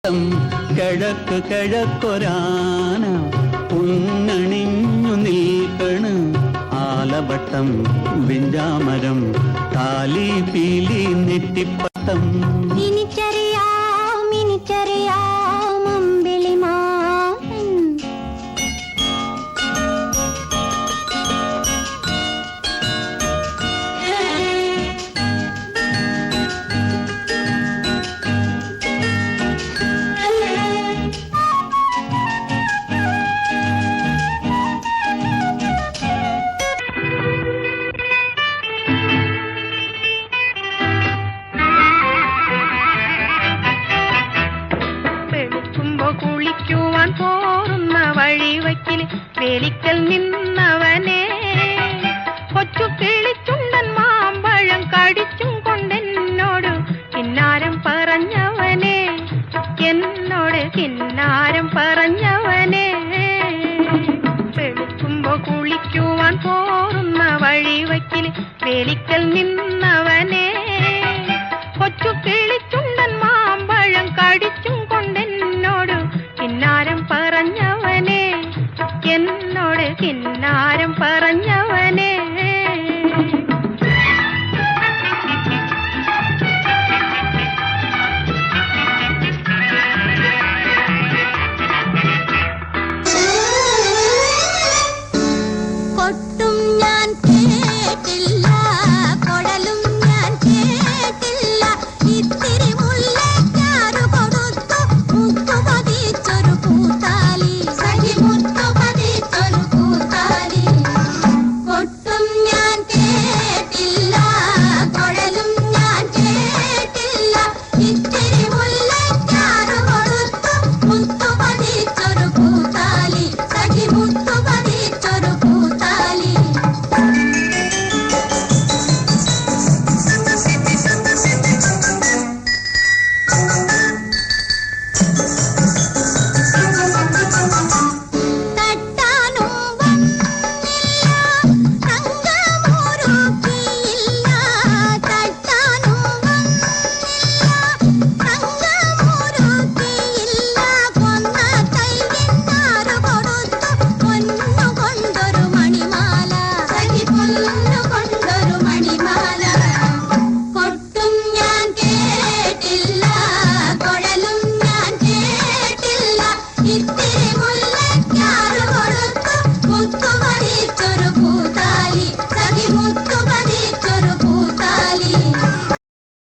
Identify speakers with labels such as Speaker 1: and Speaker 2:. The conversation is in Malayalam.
Speaker 1: കിഴക്ക് കിഴക്കൊരാന ഉന്നണിഞ്ഞു നിൽക്കണ് ആലവട്ടം വെഞ്ചാമരം താലി പീലി നെറ്റിപ്പട്ടം
Speaker 2: ഇനിച്ചറിയാം ഇനിച്ചറിയാം അമ്പിളിമാമൻ
Speaker 3: കുളിക്കുവാൻ പോറുന്ന വഴിവയ്ക്കിൽ വേലിക്കൽ നിന്നവനെ കൊച്ചു കിളിച്ചുണ്ടൻ മാമ്പഴം കടിച്ചും കൊണ്ടെന്നോട് കിന്നാരം പറഞ്ഞവനെ എന്നോട് കിന്നാരം പറഞ്ഞവനെ വെളുക്കുമ്പോ കുളിക്കുവാൻ പോറുന്ന വഴിവയ്ക്കിൽ വേലിക്കൽ നിന്ന്